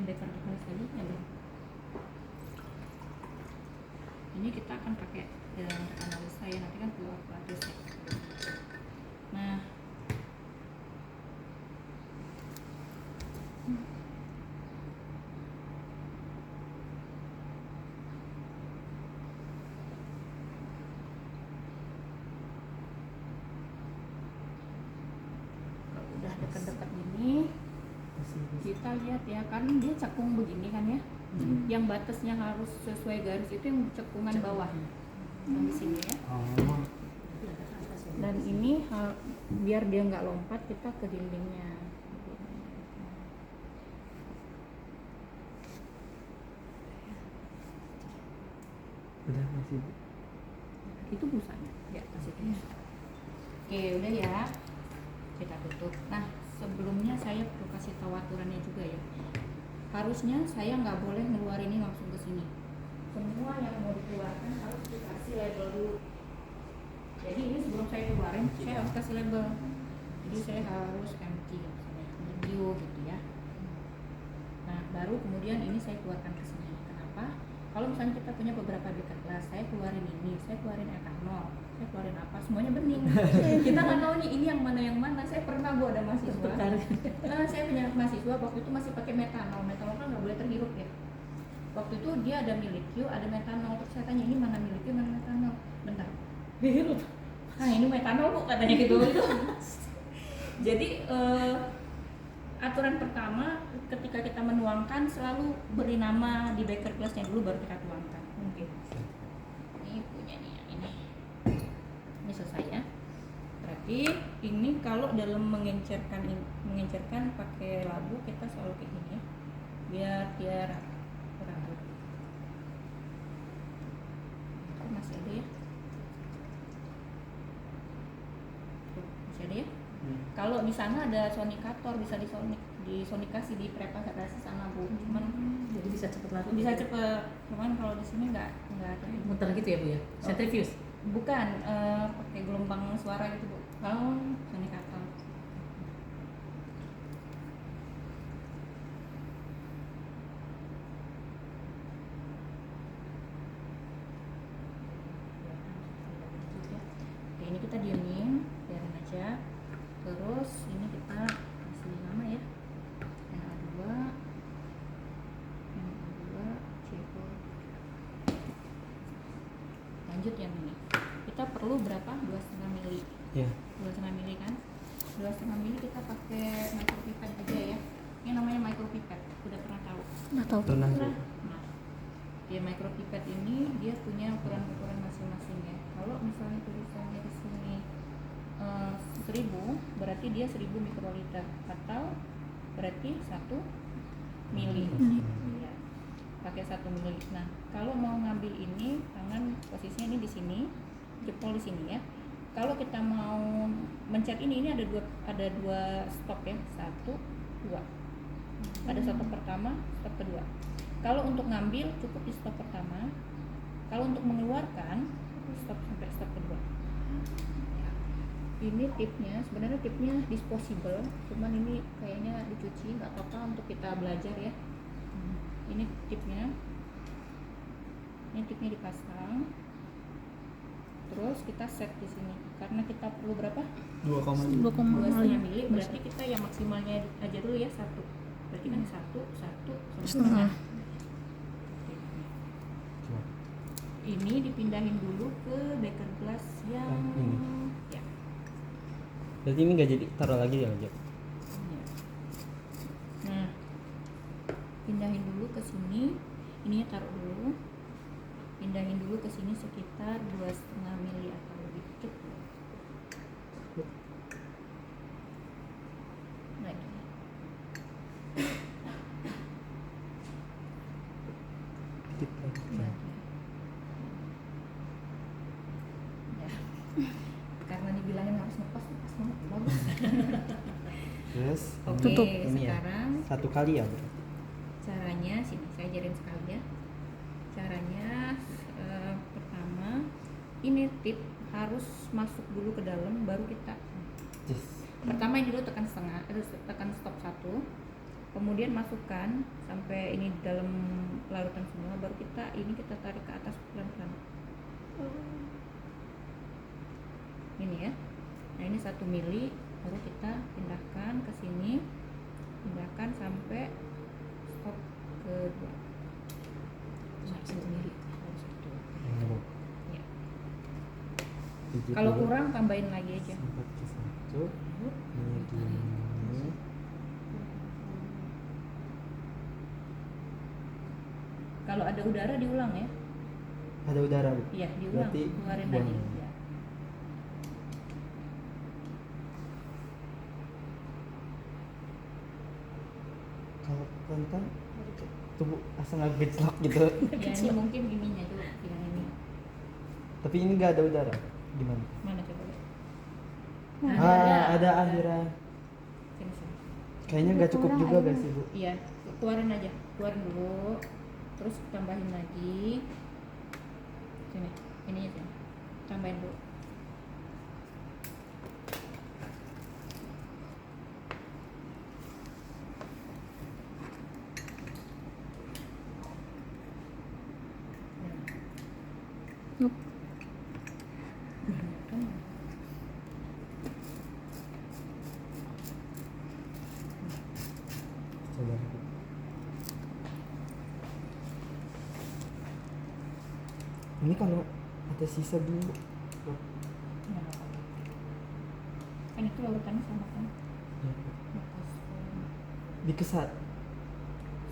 baker glass tadi ya belum. Ini kita akan pakai analisa ya, nanti kan perlu apa terus ya. Nah, kalau udah dekat-dekat ini kita lihat ya, kan dia cekung begini kan ya. Yang batasnya harus sesuai garis itu yang cekungan bawah yang di sini ya. Dan ini biar dia nggak lompat, kita ke dindingnya. Udah masih. Itu busanya di atas itu ya. Oke, udah ya. Kita tutup. Nah, sebelumnya saya perlu kasih tahu aturannya juga ya. Harusnya saya nggak boleh ngeluarin ini langsung ke sini. Semua yang mau dikeluarkan harus dikasih label dulu. Jadi ini sebelum saya keluarin, saya harus kasih label. Jadi saya harus empty, misalnya video gitu ya. Nah, baru kemudian ini saya keluarkan ke sini. Kenapa? Kalau misalnya kita punya beberapa baker glass, saya keluarin ini, saya keluarin etanol, saya keluarin apa, semuanya bening. Kita nggak tahu nih ini yang mana. Saya pernah ada mahasiswa. Saya punya mahasiswa waktu itu masih pakai metanol. Metanol kan nggak boleh terhirup ya. Waktu itu dia ada milik Q, ada metanol. Terus saya tanya, ini mana milik Q, mana metanol? Bentar, hirup. Nah, ini metanol bu, katanya gitu. Jadi aturan pertama ketika kita menuangkan selalu beri nama di baker glassnya dulu baru kita tuangkan. Mungkin ini punya nih yang ini selesai ya. Berarti ini kalau dalam mengencerkan pakai labu kita selalu kayak gini ya, biar dia rapat. Itu masih ada ya. Tuh, masih ada ya. Kalau di sana ada sonikator, bisa disonikasi di preparasi sana bu. Cuman Jadi bisa cepet lagi. bisa cepet. Cuman kalau di sini nggak ada. Muter gitu ya bu ya? Centrifuge? Bukan, pakai gelombang suara gitu bu. Kalau sonikator. Oke, ini kita diemin, biarin aja. Terus ini kita kasih nama ya. Yang A2, C4. Lanjut yang ini. Kita perlu berapa? 2,5 mili. Ya. 2,5 mili kan? 2,5 mili kita pakai micropipette aja ya. Ini namanya micropipette. Udah pernah tahu? Nggak tahu. Pernah. Nah, di micropipette ini dia punya ukuran-ukuran masing-masing ya. Kalau misalnya tulisannya di sini 1000, berarti dia 1000 mikroliter atau berarti 1 mili. Ya, pakai 1 mili. Nah, kalau mau ngambil ini, tangan posisinya ini di sini, jempol di sini ya. Kalau kita mau mencet ini ada dua stop ya, 1, 2. Ada stop pertama, stop kedua. Kalau untuk ngambil cukup di stop pertama. Kalau untuk mengeluarkan stop sampai stop kedua. Ya. Ini tipnya, sebenarnya tipnya disposable, cuman ini kayaknya dicuci, nggak apa-apa untuk kita belajar ya. Ini tipnya. Ini tipnya dipasang. Terus kita set di sini. Karena kita perlu berapa? 2,5. 2,5 mili. Berarti kita yang maksimalnya aja dulu ya 1. Berarti kan 1 setengah. Ini dipindahin dulu ke baker glass yang ini. ya. Berarti ini nggak jadi taruh lagi ya Jo? Nah, pindahin dulu ke sini. Ininya taruh dulu. Pindahin dulu ke sini sekitar 2,5 mili atau lebih cukup. Lagi. Dikit lagi. Lagi. Ya. Karena dibilangin harus ngepas banget, bagus. Terus Oke, Tutup. Ini ya. sekarang 1 kali ya bro? caranya sini saya ajarin sekali ya. Caranya pertama ini tip harus masuk dulu ke dalam baru kita Yes. pertama ini dulu tekan setengah, terus tekan stop 1, kemudian masukkan sampai ini dalam larutan semua, baru kita tarik ke atas pelan-pelan. Ini ya. Nah ini 1 mili, baru kita pindahkan ke sini, pindahkan sampai stop kedua. sendiri. Oh. Ya. Biji Kalau dulu. kurang tambahin lagi aja. Sempat ke satu. Ini gini. Kalau ada udara diulang ya. Ada udara, Bu? Iya, diulang. Berarti Keluarin buang. lagi. Ya. Kalau pelan tubuh asal nggak gejlok gitu. Ya ini mungkin ininya tuh yang ini. Tapi ini nggak ada udara. Gimana? Mana coba lihat. Ada akhirnya. Sini sini. Kayaknya nggak cukup Kurang juga airnya. gak sih, Bu? Iya, keluarin aja. Keluarin dulu. Terus tambahin lagi. Sini. Ini aja. Tambahin dulu. Yup. Coba. Ini kalau ada sisa dulu. Nggak apa-apa. Kan itu larutannya sama kan? Batas Dikesat.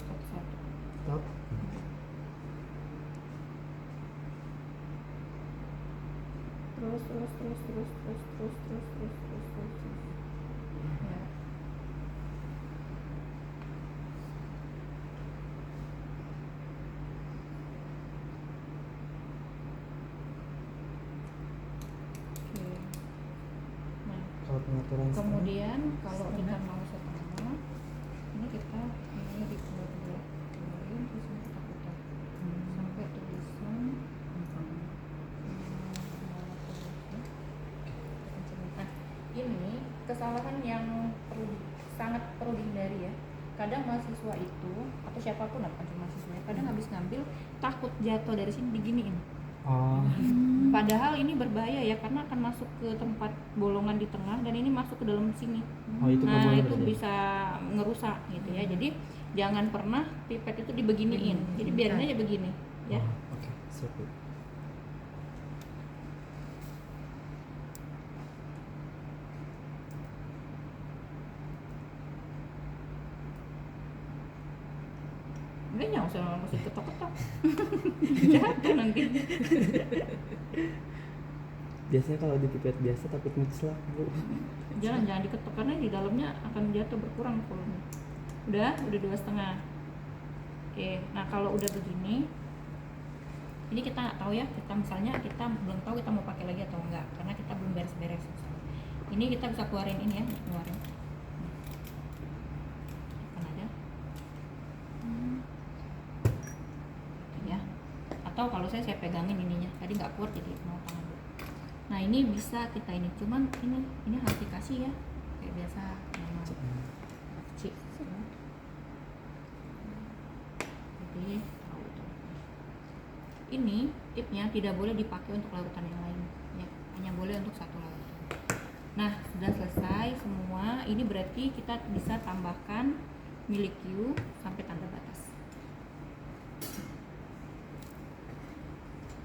stop 1. Stop. Terus. Ya. Oke. Nah, Kalau pengaturan sekarang, kemudian kalau kita mau setengah, ini kita ini dikeluarin terus ini kita putar sampai tulisan Nah, ini kesalahan yang sangat perlu dihindari ya. Kadang mahasiswa itu atau siapapun, bukan cuma mahasiswa, kadang habis ngambil takut jatuh dari sini diginiin. oh, Padahal ini berbahaya ya, karena akan masuk ke tempat bolongan di tengah dan ini masuk ke dalam sini. oh itu nggak Nah boleh itu berarti? bisa ngerusak gitu ya. Jadi jangan pernah pipet itu dibeginiin. Jadi biarin aja begini ya. Oh, oke, siap, Bu. Enggak usah mesti ketok-ketok. Jatuh nanti. Biasanya kalau di pipet biasa takut ngeclak, Bu. Jangan diketok karena di dalamnya akan jatuh berkurang volume. Udah 2,5. Oke, nah kalau udah begini, ini kita nggak tahu ya, kita misalnya kita belum tahu kita mau pakai lagi atau enggak karena kita belum beres-beres. Ini kita bisa keluarin ini ya, keluarin. Tekan aja. Ya. Atau kalau saya pegangin ininya, tadi nggak kuat jadi mau tangan dulu. Nah ini bisa kita ini, cuman ini harus dikasih ya, kayak biasa. Cik. Jadi tahu tuh. Ini tipnya tidak boleh dipakai untuk larutan yang lain, ya. Hanya boleh untuk satu larutan. Nah sudah selesai semua. Ini berarti kita bisa tambahkan milik Q sampai tanda batas.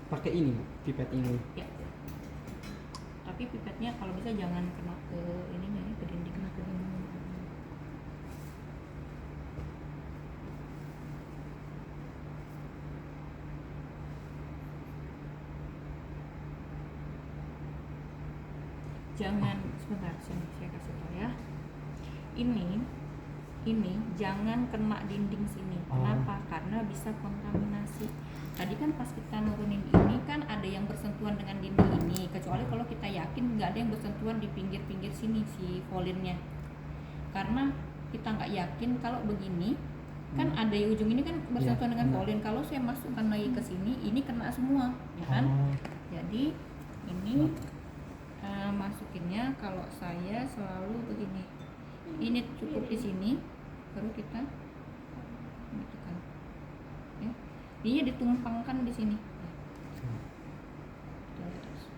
Pakai ini, Bu, pipet ini. Ya. Tapi pipetnya kalau bisa jangan kena ke ininya ya, ke dinding. Jangan sebentar, sini saya kasih tahu ya. Ini jangan kena dinding sini. Oh. Kenapa? Karena bisa kontaminasi. Tadi kan pas kita nurunin ini kan ada yang bersentuhan dengan dinding ini. Kecuali kalau kita yakin nggak ada yang bersentuhan di pinggir-pinggir sini si volinnya. Karena kita nggak yakin kalau begini kan ada di ujung ini kan bersentuhan Iya, dengan benar. volin. Kalau saya masukkan lagi ke sini, ini kena semua, ya kan? Oh, Jadi ini masukinnya kalau saya selalu begini. Ini cukup di sini, baru kita tekan. Ya. Dia ditumpangkan di sini. Kita lihat terus.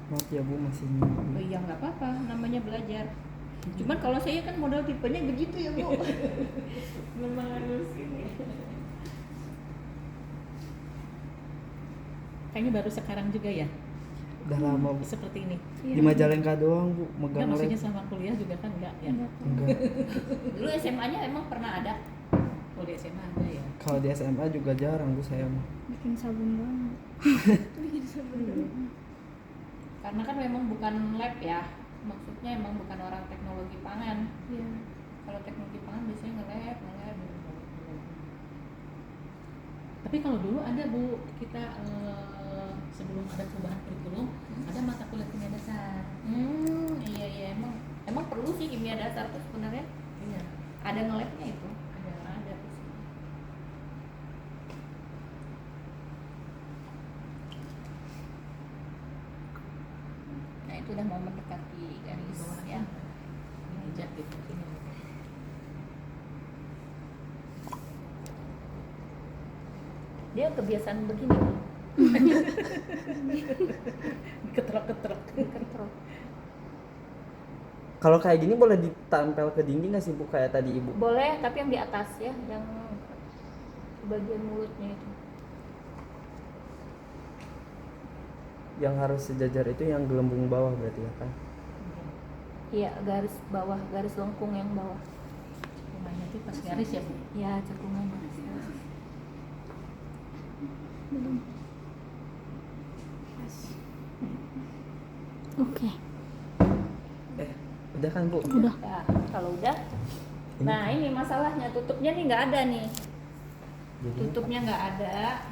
Maaf ya Bu, masih Oh iya nggak apa-apa, namanya belajar. Cuman kalau saya kan model tipenya begitu ya Bu. Memang harus ini. Kayaknya baru sekarang juga ya udah lama Bu. seperti ini. Di Majalengka doang Bu, Enggak, megang maksudnya lab. selama kuliah juga kan enggak ya? Enggak. Dulu SMA-nya emang pernah ada. Kalau di SMA ada ya. Kalau di SMA juga jarang Bu saya mah. Bikin sabun doang. Bikin sabun doang. Karena kan memang bukan lab ya. Maksudnya emang bukan orang teknologi pangan. Iya. Kalau teknologi pangan biasanya nge-lab. Tapi kalau dulu ada Bu, kita sebelum ada perubahan kurikulum ada mata kuliah kimia dasar. Iya emang perlu sih kimia dasar tuh sebenarnya. Iya. Ada nge-labnya itu. Ada di sini. Nah itu udah mau mendekati garis ya. Ini hijab gitu. Ini. Dia kebiasaan begini. Ketrok-ketrok. Ketrok. Kalau kayak gini boleh ditempel ke dinding nggak sih Bu, kayak tadi Ibu? Boleh, tapi yang di atas ya, yang bagian mulutnya itu. Yang harus sejajar itu yang gelembung bawah berarti ya kan? Iya, garis bawah, garis lengkung yang bawah. Rumahnya itu pas garis ya Bu. Ya, cekungan garis. Belum. Oke. Udah kan Bu? Udah. Ya, kalau udah. Nah, ini masalahnya tutupnya nih nggak ada nih. Jadi Tutupnya nggak ada.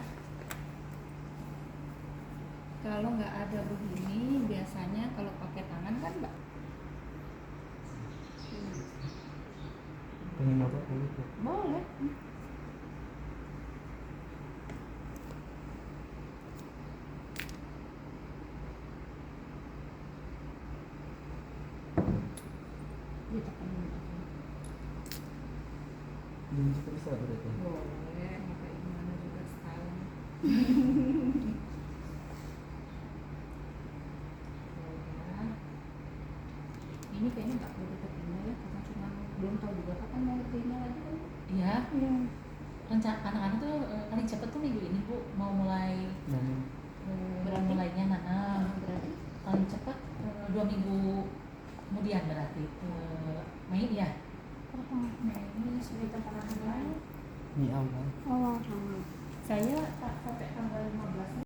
Kalau nggak ada begini, biasanya kalau pakai tangan kan Mbak. pengen apa dulu Bu? Boleh. Ditekan dulu. Belum juga bisa berarti. Boleh, mau kayak gimana juga style. Ya. Ini kayaknya nggak perlu deketinnya ya, karena cuma belum tahu juga kapan mau terima lagi kan. Iya. Iya. Rencana anak-anak tuh paling cepat tuh minggu ini Bu mau mulai Berarti? mulainya nanam. Berarti Paling cepat 2 minggu kemudian berarti Mei ya. nah ini sudah tanggal lain. Ini awal. Awal. Saya tak sampai tanggal 15.